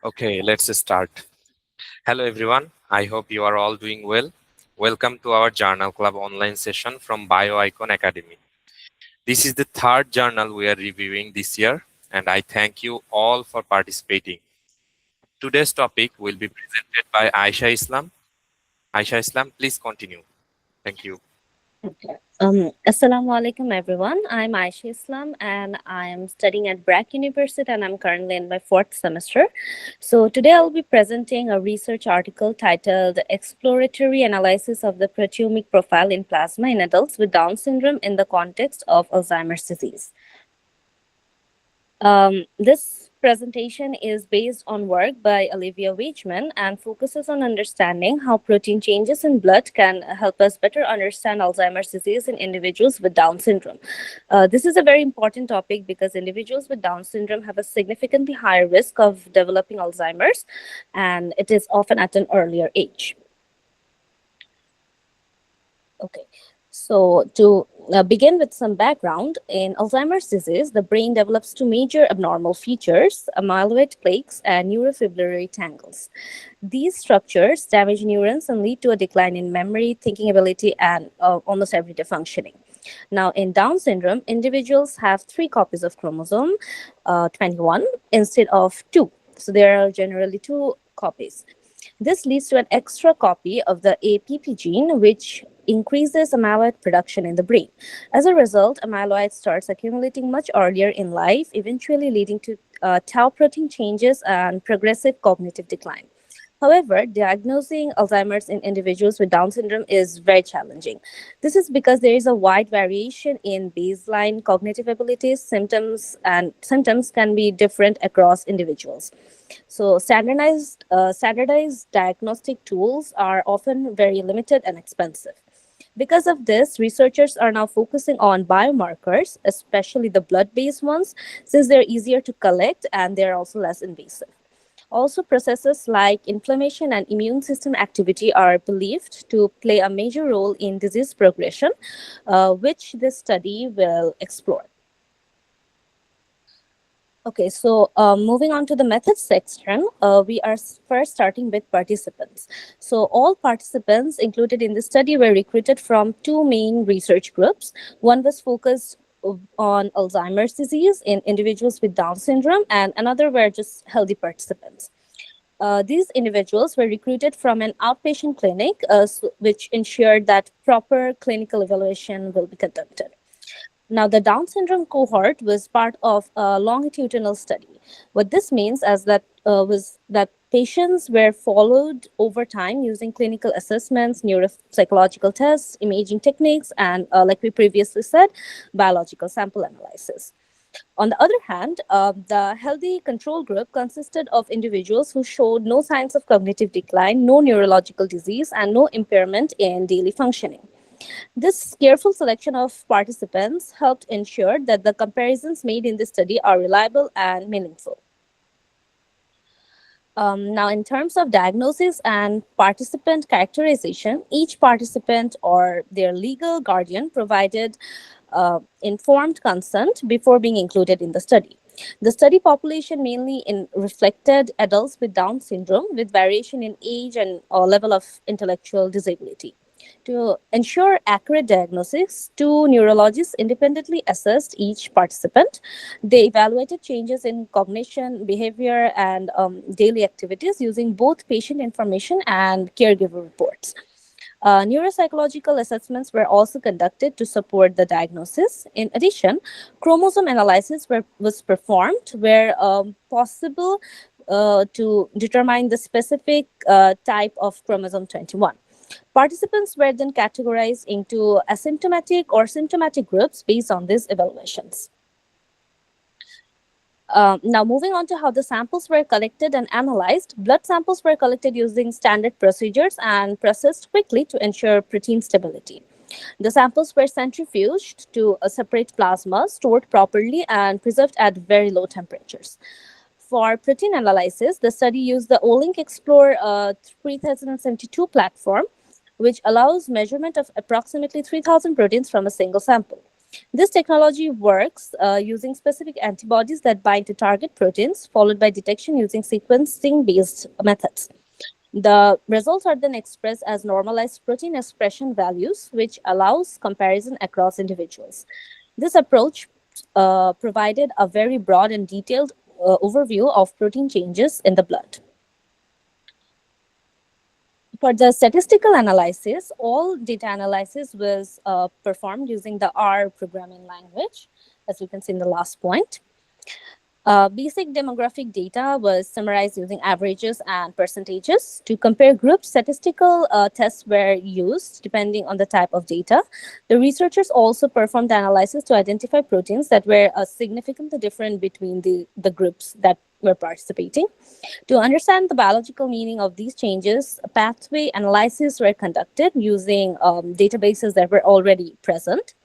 Okay, let's start. Hello, everyone. I hope you are all doing well. Welcome to our Journal Club online session from BIOICON Academy. This is the third journal we are reviewing this year, and I thank you all for participating. Today's topic will be presented by Aysha Islam. Aysha Islam, please continue. Thank you. Assalamu alaikum everyone. I'm Aysha Islam and I am studying at BRAC University and I'm currently in my fourth semester. So today I'll be presenting a research article titled Exploratory Analysis of the Proteomic Profile in Plasma in Adults with Down Syndrome in the Context of Alzheimer's Disease. This presentation is based on work by Olivia Weigman and focuses on understanding how protein changes in blood can help us better understand Alzheimer's disease in individuals with Down syndrome. This is a very important topic because individuals with Down syndrome have a significantly higher risk of developing Alzheimer's, and it is often at an earlier age. Okay. So, to begin with some background, in Alzheimer's disease, the brain develops two major abnormal features, amyloid plaques and neurofibrillary tangles. These structures damage neurons and lead to a decline in memory, thinking ability, and almost everyday functioning. Now, in Down syndrome, individuals have 3 copies of chromosome 21 instead of 2. So, there are generally 2 copies. This leads to an extra copy of the APP gene, which increases amyloid production in the brain. As a result, amyloid starts accumulating much earlier in life, eventually leading to tau protein changes and progressive cognitive decline. However, diagnosing Alzheimer's in individuals with Down syndrome is very challenging. This is because there is a wide variation in baseline cognitive abilities, symptoms can be different across individuals. So standardized diagnostic tools are often very limited and expensive. Because of this, researchers are now focusing on biomarkers, especially the blood-based ones, since they're easier to collect and they're also less invasive. Also, processes like inflammation and immune system activity are believed to play a major role in disease progression, which this study will explore. Okay, so moving on to the methods section, we are first starting with participants. So all participants included in the study were recruited from 2 main research groups. One was focused on Alzheimer's disease in individuals with Down syndrome, and another were just healthy participants. These individuals were recruited from an outpatient clinic, which ensured that proper clinical evaluation will be conducted. Now, the Down syndrome cohort was part of a longitudinal study. What this means is that was that patients were followed over time using clinical assessments, neuropsychological tests, imaging techniques, and, like we previously said, biological sample analysis. On the other hand, the healthy control group consisted of individuals who showed no signs of cognitive decline, no neurological disease, and no impairment in daily functioning. This careful selection of participants helped ensure that the comparisons made in this study are reliable and meaningful. Now, in terms of diagnosis and participant characterization, each participant or their legal guardian provided informed consent before being included in the study. The study population mainly reflected adults with Down syndrome with variation in age and level of intellectual disability. To ensure accurate diagnosis, 2 neurologists independently assessed each participant. They evaluated changes in cognition, behavior, and daily activities using both patient information and caregiver reports. Neuropsychological assessments were also conducted to support the diagnosis. In addition, chromosome analysis was performed where possible to determine the specific type of chromosome 21. Participants were then categorized into asymptomatic or symptomatic groups based on these evaluations. Now, moving on to how the samples were collected and analyzed, blood samples were collected using standard procedures and processed quickly to ensure protein stability. The samples were centrifuged to separate plasma, stored properly, and preserved at very low temperatures. For protein analysis, the study used the Olink Explore 3072 platform, which allows measurement of approximately 3,000 proteins from a single sample. This technology works using specific antibodies that bind to target proteins, followed by detection using sequencing based methods. The results are then expressed as normalized protein expression values, which allows comparison across individuals. This approach provided a very broad and detailed overview of protein changes in the blood. For the statistical analysis, all data analysis was performed using the R programming language, as you can see in the last point. Basic demographic data was summarized using averages and percentages. To compare groups, statistical tests were used depending on the type of data. The researchers also performed analysis to identify proteins that were significantly different between the groups that were participating. To understand the biological meaning of these changes, pathway analyses were conducted using databases that were already present.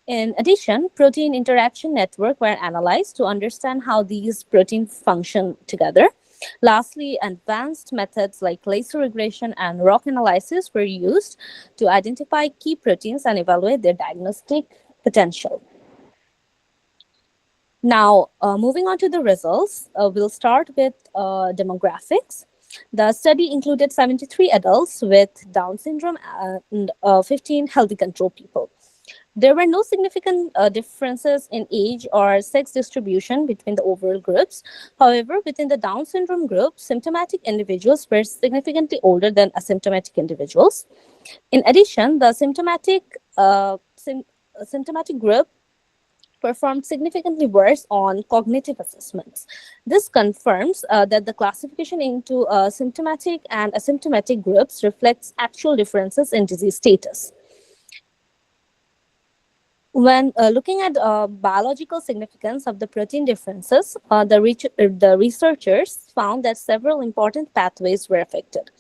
In addition, protein interaction network were analyzed to understand how these proteins function together. Lastly, advanced methods like laser regression and rock analysis were used to identify key proteins and evaluate their diagnostic potential. Now, moving on to the results, we'll start with demographics. The study included 73 adults with Down syndrome and 15 healthy control people. There were no significant differences in age or sex distribution between the overall groups. However, within the Down syndrome group, symptomatic individuals were significantly older than asymptomatic individuals. In addition, the symptomatic group performed significantly worse on cognitive assessments. This confirms that the classification into symptomatic and asymptomatic groups reflects actual differences in disease status. When looking at biological significance of the protein differences, the researchers found that several important pathways were affected.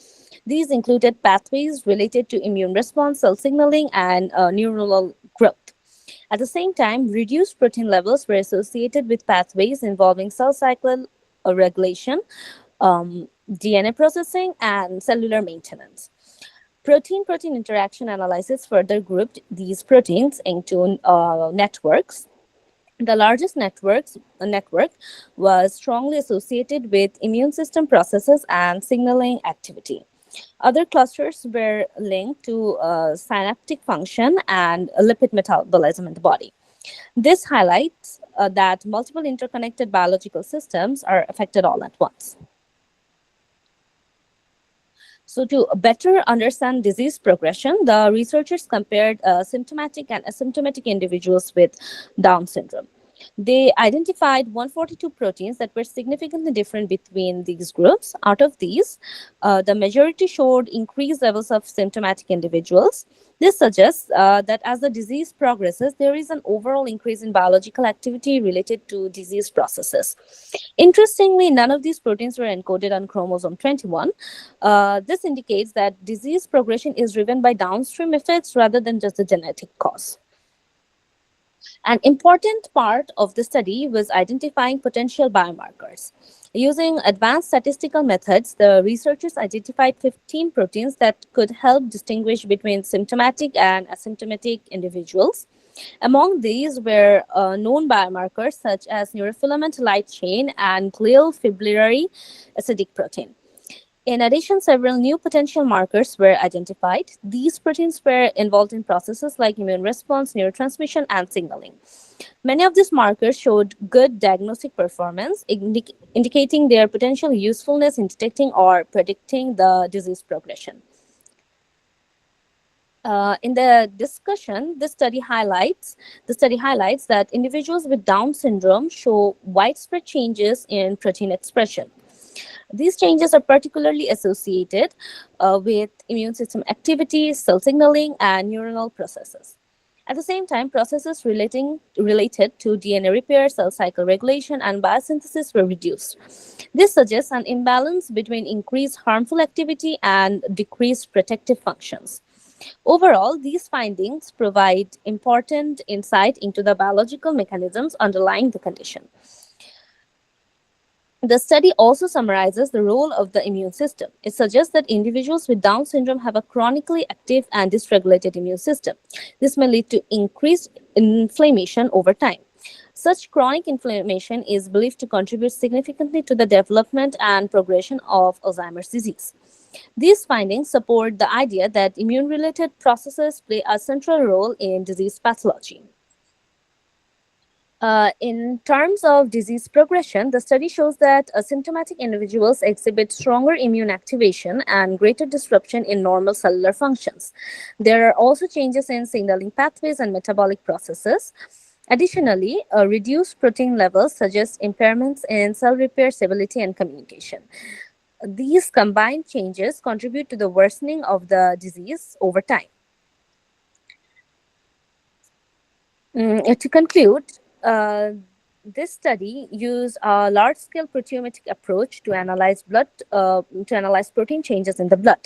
These included pathways related to immune response, cell signaling, and neuronal growth. At the same time, reduced protein levels were associated with pathways involving cell cycle regulation, DNA processing, and cellular maintenance. Protein-protein interaction analysis further grouped these proteins into networks. The largest network was strongly associated with immune system processes and signaling activity. Other clusters were linked to synaptic function and lipid metabolism in the body. This highlights that multiple interconnected biological systems are affected all at once. So to better understand disease progression, the researchers compared symptomatic and asymptomatic individuals with Down syndrome. They identified 142 proteins that were significantly different between these groups. Out of these, the majority showed increased levels of symptomatic individuals. This suggests that as the disease progresses, there is an overall increase in biological activity related to disease processes. Interestingly, none of these proteins were encoded on chromosome 21. This indicates that disease progression is driven by downstream effects rather than just the genetic cause. An important part of the study was identifying potential biomarkers. Using advanced statistical methods, the researchers identified 15 proteins that could help distinguish between symptomatic and asymptomatic individuals. Among these were known biomarkers such as neurofilament light chain and glial fibrillary acidic protein. In addition, several new potential markers were identified. These proteins were involved in processes like immune response, neurotransmission, and signaling. Many of these markers showed good diagnostic performance, indicating their potential usefulness in detecting or predicting the disease progression. In the discussion, the study highlights that individuals with Down syndrome show widespread changes in protein expression. These changes are particularly associated with immune system activity, cell signaling, and neuronal processes. At the same time, processes related to DNA repair, cell cycle regulation, and biosynthesis were reduced. This suggests an imbalance between increased harmful activity and decreased protective functions. Overall, these findings provide important insight into the biological mechanisms underlying the condition. The study also summarizes the role of the immune system. It suggests that individuals with Down syndrome have a chronically active and dysregulated immune system. This may lead to increased inflammation over time. Such chronic inflammation is believed to contribute significantly to the development and progression of Alzheimer's disease. These findings support the idea that immune related processes play a central role in disease pathology. In terms of disease progression, the study shows that asymptomatic individuals exhibit stronger immune activation and greater disruption in normal cellular functions. There are also changes in signaling pathways and metabolic processes. Additionally, reduced protein levels suggest impairments in cell repair, stability, and communication. These combined changes contribute to the worsening of the disease over time. To conclude, uh, this study used a large-scale proteomic approach to analyze protein changes in the blood.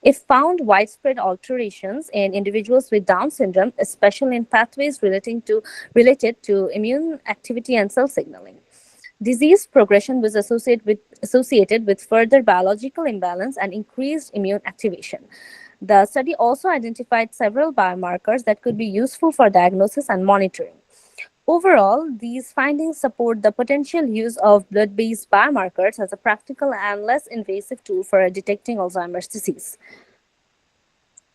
It found widespread alterations in individuals with Down syndrome, especially in pathways related to immune activity and cell signaling. Disease progression was associated with further biological imbalance and increased immune activation. The study also identified several biomarkers that could be useful for diagnosis and monitoring. Overall, these findings support the potential use of blood based biomarkers as a practical and less invasive tool for detecting Alzheimer's disease.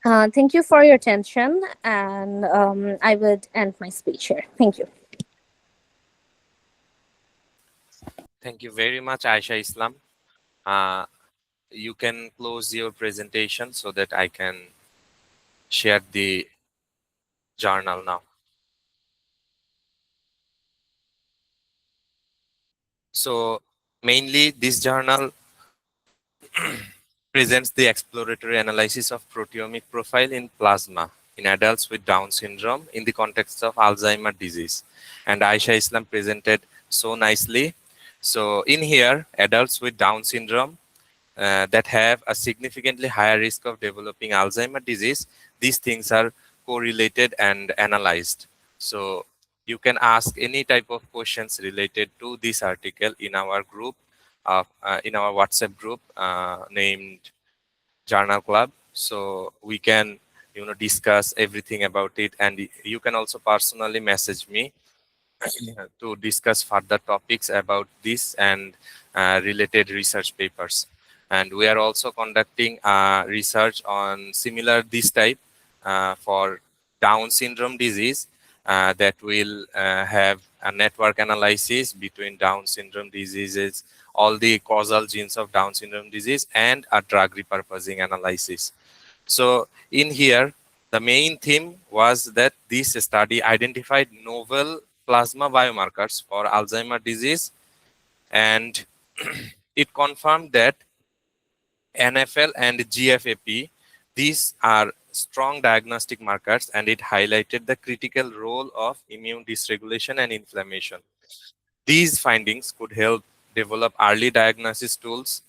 Thank you for your attention, and I would end my speech here. Thank you. Thank you very much, Aisha Islam. Uh, you can close your presentation so that I can share the journal now. So mainly this journal presents the exploratory analysis of proteomic profile in plasma in adults with Down syndrome in the context of Alzheimer disease. And Aisha Islam presented so nicely. So in here, adults with Down syndrome that have a significantly higher risk of developing Alzheimer disease, these things are correlated and analyzed. So you can ask any type of questions related to this article in our group, in our WhatsApp group named Journal Club. So we can, discuss everything about it, and you can also personally message me to discuss further topics about this and related research papers. And we are also conducting research on similar this type for Down syndrome disease that will have a network analysis between Down syndrome diseases, all the causal genes of Down syndrome disease, and a drug repurposing analysis. So in here, the main theme was that this study identified novel plasma biomarkers for Alzheimer disease, and it confirmed that NFL and GFAP, these are strong diagnostic markers, and it highlighted the critical role of immune dysregulation and inflammation. These findings could help develop early diagnosis tools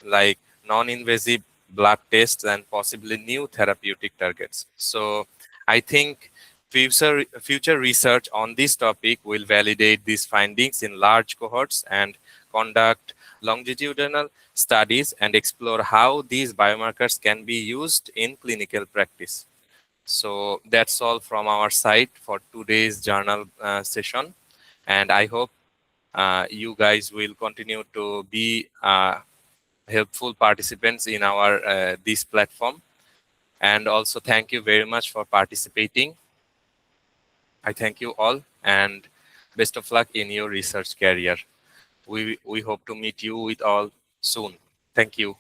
like non-invasive blood tests and possibly new therapeutic targets. So I think future research on this topic will validate these findings in large cohorts and conduct longitudinal studies and explore how these biomarkers can be used in clinical practice. So that's all from our side for today's journal session, and I hope you guys will continue to be helpful participants in our this platform. And also thank you very much for participating. I thank you all, and best of luck in your research career. We hope to meet you with all soon. Thank you.